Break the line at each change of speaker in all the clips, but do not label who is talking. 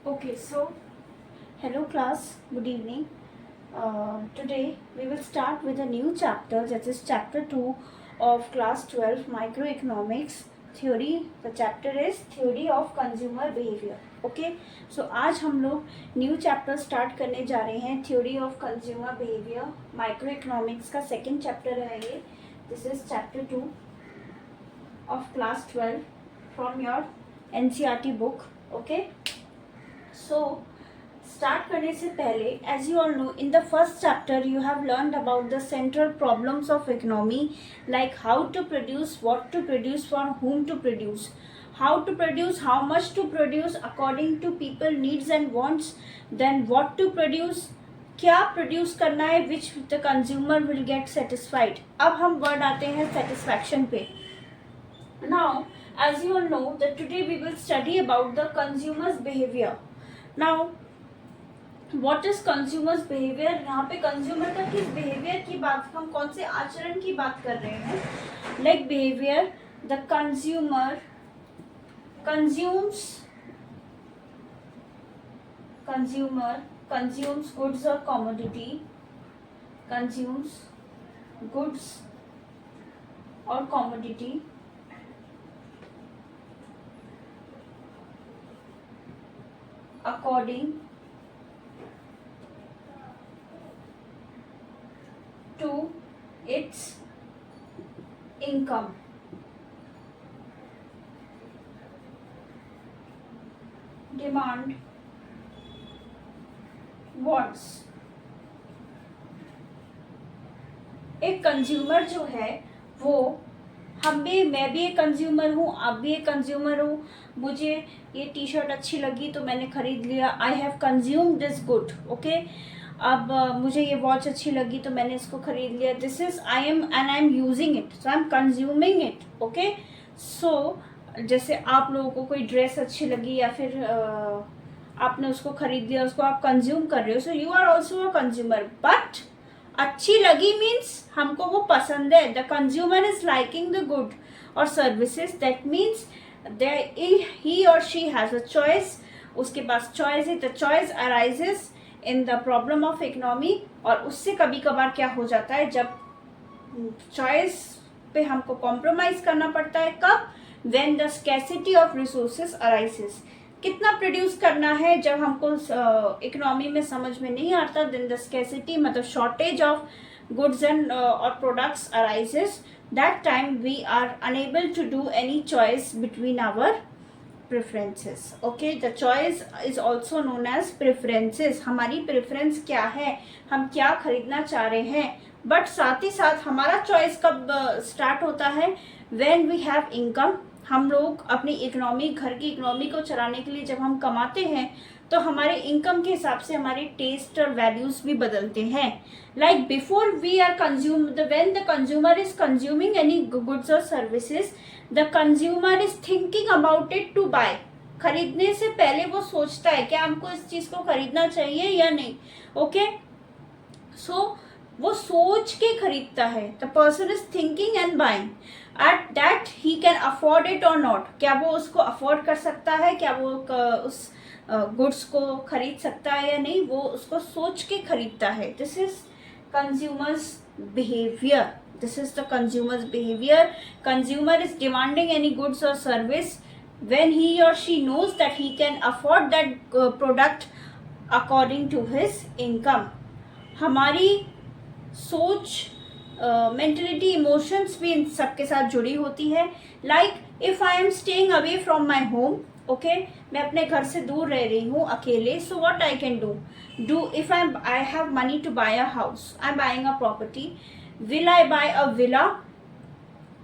Okay, so hello class, good evening. Today we will start with a new chapter, that is chapter 2 of class 12 microeconomics theory. The chapter is theory of consumer behavior. Okay, so आज हम लोग new chapter start करने जा रहे हैं, theory of consumer behaviour. Microeconomics का second chapter है ये. This is chapter 2 of class 12 from your NCERT book. Okay, so start करने से पहले, as you all know, in the first chapter you have learned about the central problems of economy, like how to produce, what to produce, for whom to produce, how to produce, how much to produce according to people needs and wants, then what to produce, क्या produce करना है, which the consumer will get satisfied. अब हम word आते हैं satisfaction पे. Now as you all know that today we will study about the consumers behavior. Now what is consumers behaviour. यहाँ पे कंज्यूमर का किस बिहेवियर की बात, हम कौन से आचरण की बात कर रहे हैं. Like behaviour, the consumer consumes goods और कमोडिटी, कंज्यूम्स गुड्स और commodity according to its income. Demand, wants. एक कंज्यूमर जो है वो, मैं भी एक कंज्यूमर हूँ, आप भी एक कंज्यूमर हो. मुझे ये टी शर्ट अच्छी लगी तो मैंने खरीद लिया. I have consumed this good. Okay, अब मुझे ये वॉच अच्छी लगी तो मैंने इसको खरीद लिया. This is I am using it, so I am consuming it. Okay, so जैसे आप लोगों को कोई ड्रेस अच्छी लगी या फिर आपने उसको खरीद लिया, उसको आप कंज्यूम कर रहे हो, so you are also a consumer. But अच्छी लगी मीन्स हमको वो पसंद है. The consumer is liking the good or services, that means he or she has a choice. उसके पास चॉइस है. The choice arises in the problem of economy. और उससे कभी कभार क्या हो जाता है, जब चॉइस पे हमको कॉम्प्रोमाइज करना पड़ता है. कब? When the scarcity of resources arises. कितना प्रोड्यूस करना है जब हमको इकोनॉमी में समझ में नहीं आता, देन द स्कैसिटी मतलब शॉर्टेज ऑफ गुड्स एंड और products arises. That time we are unable to do any choice between our preferences. Okay, the choice is also known as preferences. हमारी प्रेफरेंस क्या है, हम क्या खरीदना चाह रहे हैं. बट साथ ही साथ हमारा चॉइस कब स्टार्ट होता है, व्हेन वी हैव इनकम. हम लोग अपनी इकोनॉमी, घर की इकोनॉमी को चलाने के लिए जब हम कमाते हैं तो हमारे इनकम के हिसाब से हमारे टेस्ट और वैल्यूज भी बदलते हैं. Like before we are consume, when the consumer is consuming any goods और services, the consumer is thinking about it to buy. खरीदने से पहले वो सोचता है क्या हमको इस चीज को खरीदना चाहिए या नहीं. ओके, सो वो सोच के खरीदता है. The person is thinking and buying at that he can afford it और नॉट. क्या वो उसको अफोर्ड कर सकता है, क्या वो उस गुड्स को खरीद सकता है या नहीं, वो उसको सोच के खरीदता है. This is consumers behaviour. This is the consumer's behavior. Consumer is demanding any goods or service when he or she knows that he can afford that product according to his income. हमारी सोच, mentality, emotions भी इन सबके साथ जुड़ी होती है. Like if I am staying away from my home, okay, मैं अपने घर से दूर रह रही हूँ अकेले. So what I can do if I have money to buy a house, I am buying a property. Will I buy a villa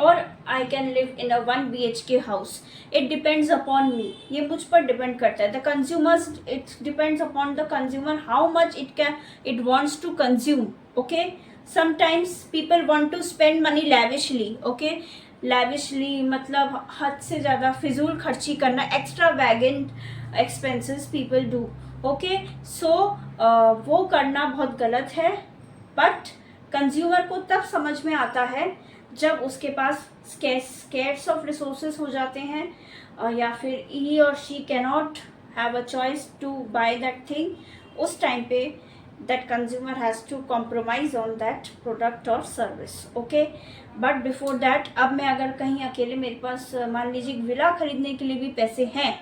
or I can live in a 1 BHK house? It depends upon me. ये मुझ पर depend करता है. The consumers, it depends upon the consumer how much it wants to consume. Okay, sometimes people want to spend money lavishly. Okay, lavishly मतलब हद से ज़्यादा फिजूल खर्ची करना, extravagant expenses people do. Okay, so वो करना बहुत गलत है. बट कंज्यूमर को तब समझ में आता है जब उसके पास स्कैर्स ऑफ रिसोर्सेज हो जाते हैं, या फिर ही or she cannot have a choice to buy that thing, उस time पे that consumer has to compromise on that product or service. Okay, but before that, अब मैं अगर कहीं अकेले, मेरे पास मान लीजिए विला खरीदने के लिए भी पैसे हैं,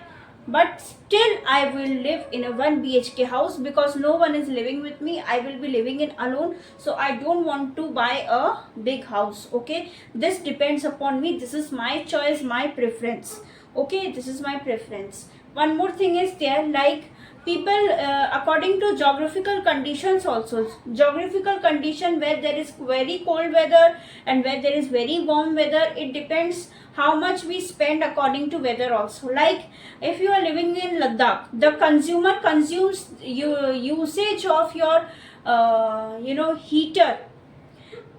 but still I will live in a 1 BHK house because no one is living with me. I will be living in alone, so I don't want to buy a big house. Okay, this depends upon me. This is my choice, my preference. Okay, this is my preference. One more thing is there, like people according to geographical conditions also, geographical condition where there is very cold weather and where there is very warm weather, it depends how much we spend according to weather also. Like if you are living in Ladakh, the consumer consumes usage of your heater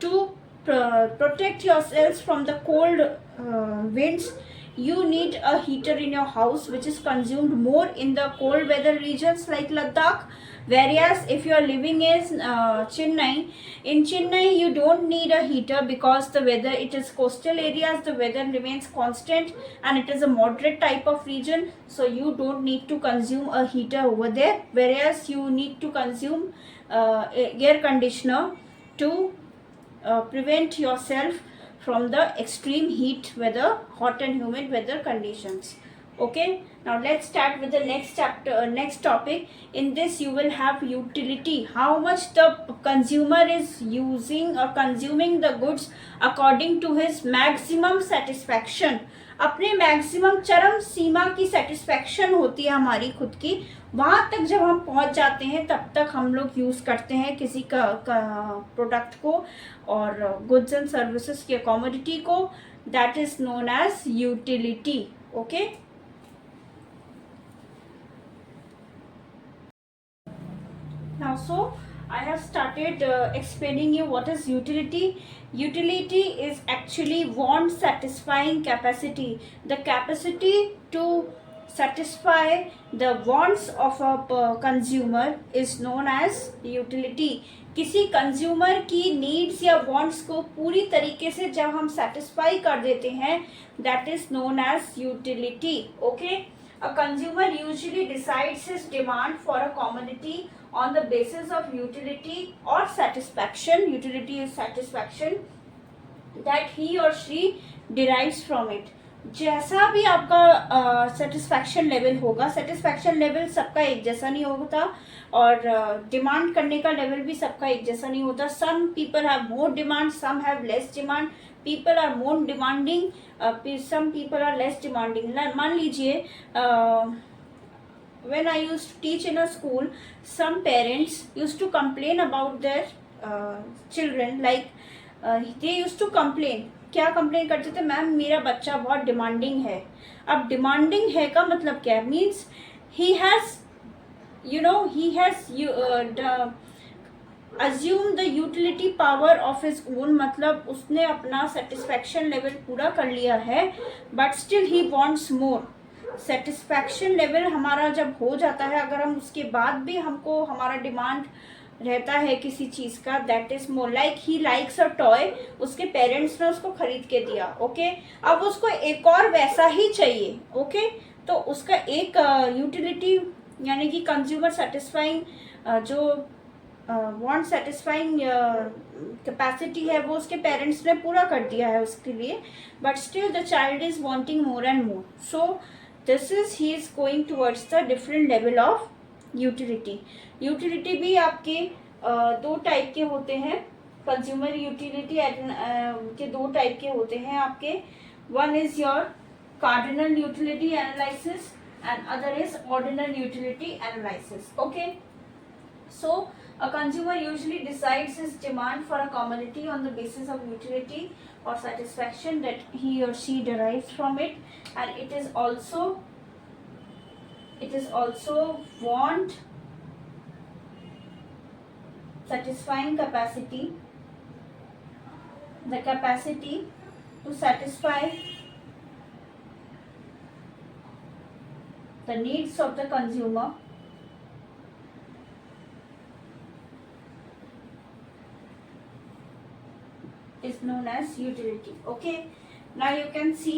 to protect yourselves from the cold winds. You need a heater in your house which is consumed more in the cold weather regions like Ladakh. Whereas if you are living in Chennai, in Chennai you don't need a heater because the weather, it is coastal areas, the weather remains constant and it is a moderate type of region, so you don't need to consume a heater over there. Whereas you need to consume air conditioner to prevent yourself from the extreme heat weather, hot and humid weather conditions. Okay, now let's start with the next chapter, next topic. In this you will have utility, how much the consumer is using or consuming the goods according to his maximum satisfaction. अपने maximum चरम सीमा की satisfaction होती है हमारी खुद की, वहाँ तक जब हम पहुँच जाते हैं तब तक हम लोग यूज़ करते हैं किसी का प्रोडक्ट को और गुड्स एंड सर्विसेज के कमोडिटी को. That is known as utility. Okay, now so I have started explaining you what is utility. Utility is actually want satisfying capacity, the capacity to satisfy the wants of a consumer is known as utility. किसी consumer की needs या wants को पूरी तरीके से जब हम satisfy कर देते हैं, that is known as utility. Okay, a consumer usually decides his demand for a commodity on the basis of utility or satisfaction. Utility is satisfaction that he or she derives from it. जैसा भी आपका satisfaction level होगा, satisfaction level सबका एक जैसा नहीं होता और डिमांड करने का लेवल भी सबका एक जैसा नहीं होता. Some people have more demand, some have less demand. People are more demanding, some people are less demanding. मान लीजिए when I used to teach in a school, some parents used to complain about their children, like they used to complain. क्या complain करते थे? Ma'am मेरा बच्चा बहुत demanding है. अब डिमांडिंग है का मतलब क्या? Means he has assume the utility power of his own, मतलब उसने अपना सेटिस्फैक्शन लेवल पूरा कर लिया है, but still he wants more. Satisfaction level हमारा जब हो जाता है, अगर हम उसके बाद भी हमको हमारा डिमांड रहता है किसी चीज़ का, that is more. Like he likes a toy, उसके पेरेंट्स ने उसको खरीद के दिया. ओके, अब उसको एक और वैसा ही चाहिए. ओके, तो उसका एक यूटिलिटी यानी कि कंज्यूमर सेटिस्फाइंग जो वांट सेटिस्फाइंग कैपेसिटी है वो उसके पेरेंट्स ने पूरा कर दिया है उसके लिए, but still the child is wanting more and more. So this is he is going towards the different level of utility. Utility भी आपके दो टाइप के होते हैं. कंज्यूमर यूटिलिटी के दो टाइप के होते हैं आपके. One is your cardinal utility analysis and other is ordinal utility analysis. Okay, so a consumer usually decides his demand for a commodity on the basis of utility or satisfaction that he or she derives from it, and it is also want satisfying capacity, the capacity to satisfy the needs of the consumer is known as utility. Okay, now you can see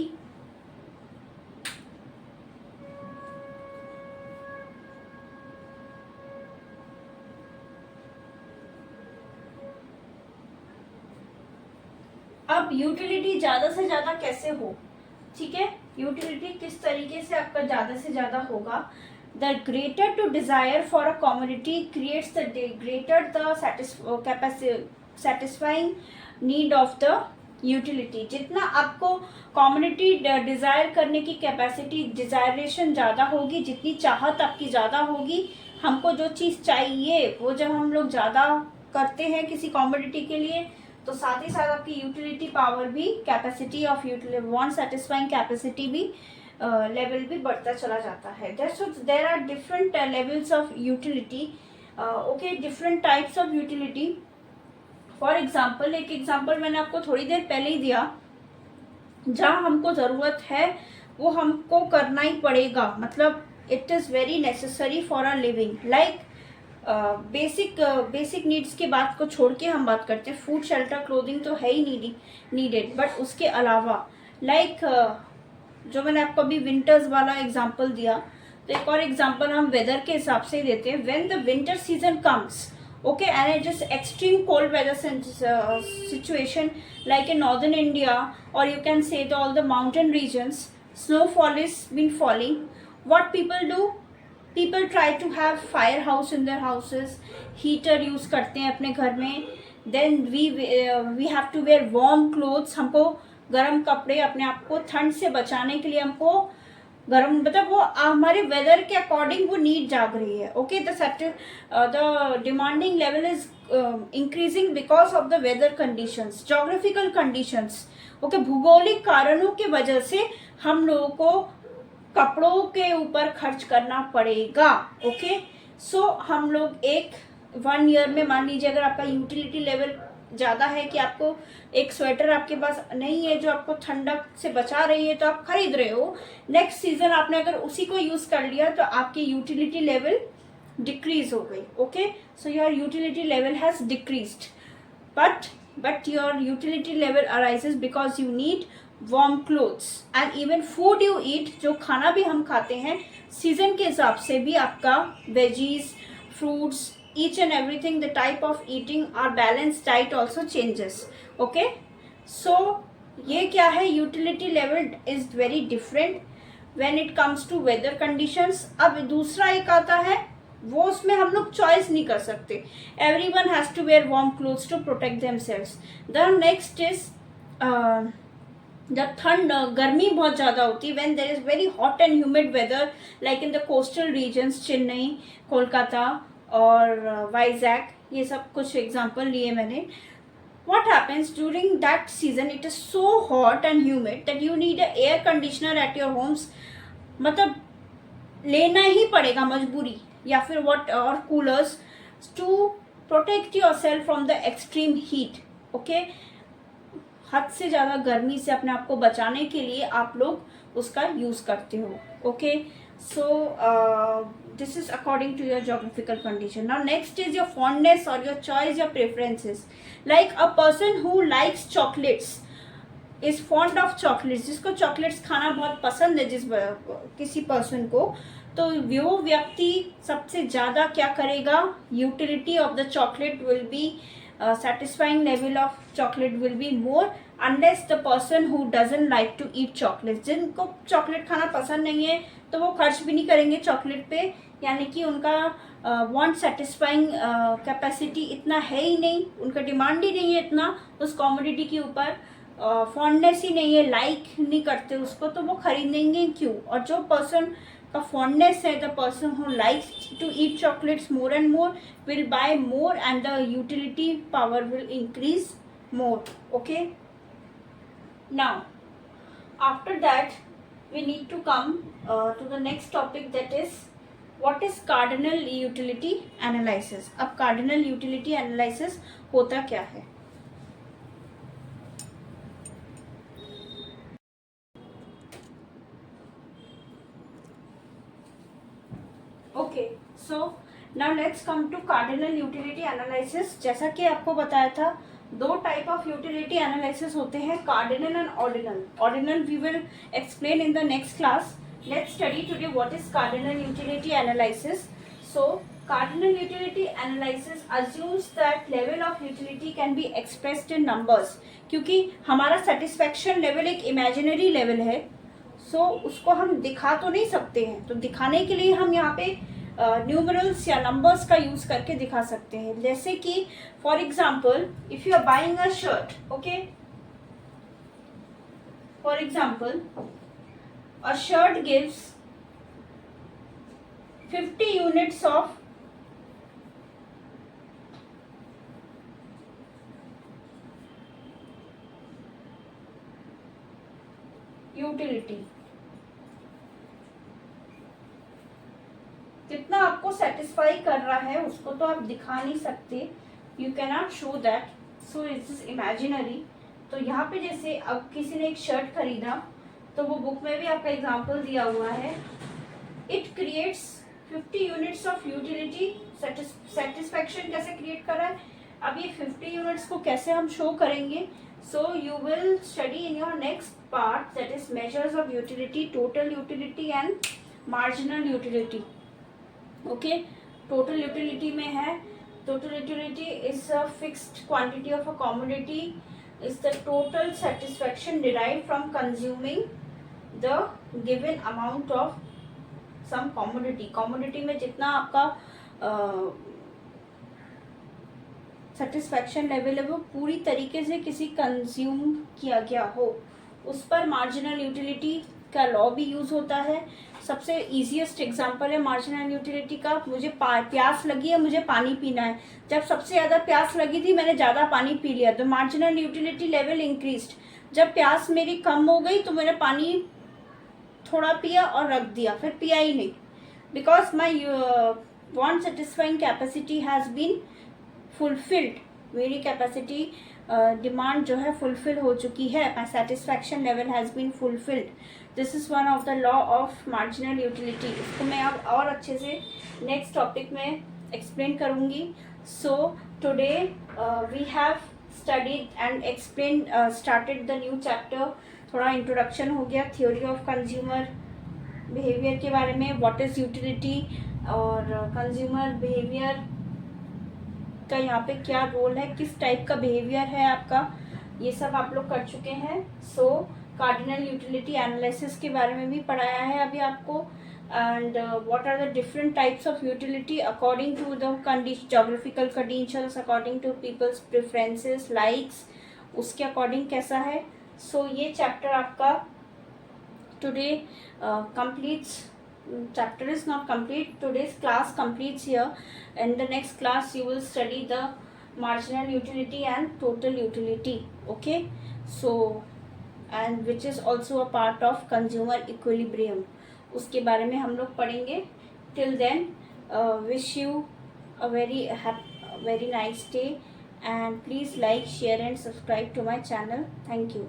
अब utility ज़्यादा से ज़्यादा कैसे हो, ठीक है, utility किस तरीके से आपका ज़्यादा से ज़्यादा होगा। The greater to desire for a community creates the greater the satisfying need of the utility. जितना आपको कम्युनिटी डिज़ायर करने की कैपेसिटी, डिज़ायरेशन ज़्यादा होगी, जितनी चाहत आपकी ज़्यादा होगी, हमको जो चीज़ चाहिए वो जब हम लोग ज़्यादा करते हैं किसी कम्युनिटी के लिए, तो साथ ही साथ आपकी यूटिलिटी पावर भी, capacity of want satisfying capacity भी लेवल भी बढ़ता चला जाता है। There are different levels of utility, okay, different types of utility. For example, एक एग्जाम्पल मैंने आपको थोड़ी देर पहले ही दिया, जहाँ हमको ज़रूरत है वो हमको करना ही पड़ेगा, मतलब it is very necessary for a living. Like basic needs की बात को छोड़ के हम बात करते हैं, फूड, शेल्टर, क्लोथिंग तो है ही नीडेड, बट उसके अलावा लाइक जो मैंने आपको अभी विंटर्स वाला एग्जांपल दिया, तो एक और एग्जांपल हम वेदर के हिसाब से देते हैं। When the winter season comes, okay, and it is extreme cold weather situation like in northern India, or you can say all the mountain regions, snowfall is been falling. What people do, people try to have firehouse in their houses, heater use करते हैं अपने घर में, then we have to wear warm clothes, हमको गर्म कपड़े, अपने आप को ठंड से बचाने के लिए हमको गर्म, मतलब वो हमारे वेदर के अकॉर्डिंग वो नीड जाग रही है। Okay, the demanding level is increasing because of the weather conditions, geographical conditions, okay, भूगोलिक कारणों की वजह से हम लोगों को कपड़ों के ऊपर खर्च करना पड़ेगा। ओके, सो हम लोग एक 1 ईयर में, मान लीजिए अगर आपका यूटिलिटी लेवल ज़्यादा है कि आपको एक स्वेटर आपके पास नहीं है जो आपको ठंडक से बचा रही है, तो आप खरीद रहे हो, नेक्स्ट सीजन आपने अगर उसी को यूज़ कर लिया तो आपकी यूटिलिटी लेवल डिक्रीज हो गई। Okay, so your utility level has decreased, but your utility level arises because you need warm clothes and even food you eat, जो खाना भी हम खाते हैं सीजन के हिसाब से भी आपका veggies, fruits, each and everything, the type of eating, our balanced diet also changes. Okay, so ये क्या है, utility level is very different when it comes to weather conditions. अब दूसरा एक आता है, वो उसमें हम लोग चॉइस नहीं कर सकते, everyone has to wear warm clothes to protect themselves. The next is जब गर्मी बहुत ज़्यादा होती है, when there is very hot and humid weather like in the coastal regions, Chennai, Kolkata और वाइजैक, ये सब कुछ एग्जांपल लिए मैंने। what happens during that season, it is so hot and humid that you need a air conditioner at your homes, मतलब लेना ही पड़ेगा मजबूरी, या फिर what, और coolers to protect yourself from the extreme heat. okay, हद से ज़्यादा गर्मी से अपने आप को बचाने के लिए आप लोग उसका यूज़ करते हो। Okay, so this is according to your geographical condition. Now next is your fondness or your choice, your preferences. Like a person who likes chocolates is fond of chocolates, जिसको chocolates खाना बहुत पसंद है, किसी person को, तो वो व्यक्ति सबसे ज़्यादा क्या करेगा, utility of the chocolate will be, satisfying level of chocolate will be more, unless the person who doesn't like to eat chocolates, जिनको चॉकलेट खाना पसंद नहीं है तो वो खर्च भी नहीं करेंगे चॉकलेट पे, यानी कि उनका वांट सेटिस्फाइंग कैपेसिटी इतना है ही नहीं, उनका डिमांड ही नहीं है इतना उस कॉमोडिटी के ऊपर, फॉन्डनेस ही नहीं है, लाइक नहीं करते उसको, तो वो खरीदेंगे क्यों। और जो पर्सन का फॉन्डनेस है, the person who likes to eat chocolates more and more will buy more and the utility power will increase more. Okay, now after that we need to come to the next topic, that is what is cardinal utility analysis. अब cardinal utility analysis होता क्या है। Okay, so now let's come to cardinal utility analysis. जैसा कि आपको बताया था, दो टाइप ऑफ यूटिलिटी एनालिसिस होते हैं, cardinal and ordinal. Ordinal we will explain in the next class. Let's study today what is cardinal utility analysis. So Cardinal utility analysis assumes that level of utility can be expressed in numbers. क्योंकि हमारा satisfaction level एक imaginary level है, so उसको हम दिखा तो नहीं सकते हैं, तो दिखाने के लिए हम यहाँ पे न्यूमरल्स या नंबर्स का यूज करके दिखा सकते हैं. जैसे कि for example if you are buying a shirt, okay, for example a shirt gives 50 units of utility. कितना आपको सेटिस्फाई कर रहा है उसको तो आप दिखा नहीं सकते, you can not show that, so it is imaginary. तो यहाँ पे जैसे अब किसी ने एक शर्ट खरीदा, तो वो बुक में भी आपका एग्जाम्पल दिया हुआ है. It creates 50 units of utility. Satisfaction कैसे क्रिएट कर रहा है, अब ये 50 यूनिट्स को कैसे हम शो करेंगे. So you will study in your next part, that is measures of utility, total utility and marginal utility. Okay, total utility में है, total utility is a fixed quantity of a commodity, is the total satisfaction derived from consuming the given amount of some commodity. Commodity में जितना आपका satisfaction level है वो पूरी तरीके से किसी कंज्यूम किया गया हो, उस पर मार्जिनल यूटिलिटी का लॉ भी यूज होता है. सबसे इजीएस्ट एग्जांपल है मार्जिनल यूटिलिटी का, मुझे प्यास लगी है, मुझे पानी पीना है. जब सबसे ज़्यादा प्यास लगी थी मैंने ज़्यादा पानी पी लिया, तो मार्जिनल यूटिलिटी लेवल इंक्रीज्ड. जब प्यास मेरी कम हो गई तो मैंने पानी थोड़ा पिया और रख दिया, फिर पिया ही नहीं, because my want satisfying capacity has been fulfilled. मेरी कैपेसिटी डिमांड जो है फुलफिल हो चुकी है, my satisfaction level has been fulfilled. This is one of the law of marginal utility. इसको मैं अब और अच्छे से नेक्स्ट टॉपिक में एक्सप्लेन करूँगी. So today we have studied and explain started the new chapter. थोड़ा इंट्रोडक्शन हो गया थ्योरी ऑफ कंज्यूमर बिहेवियर के बारे में, व्हाट इज़ यूटिलिटी और कंज्यूमर बिहेवियर का यहाँ पे क्या रोल है, किस टाइप का बिहेवियर है आपका, ये सब आप लोग कर चुके हैं. सो कार्डिनल यूटिलिटी एनालिसिस के बारे में भी पढ़ाया है अभी आपको, and what are the different types of utility according to the geographical conditions, according to people's preferences, likes, उसके अकॉर्डिंग कैसा है. सो ये चैप्टर आपका today completes. Chapter is not complete, today's class completes here. In the next class you will study the marginal utility and total utility. Okay, so and which is also a part of consumer equilibrium, उसके बारे में हम लोग पढ़ेंगे. Till then wish you a very nice day, and please like, share and subscribe to my channel. Thank you.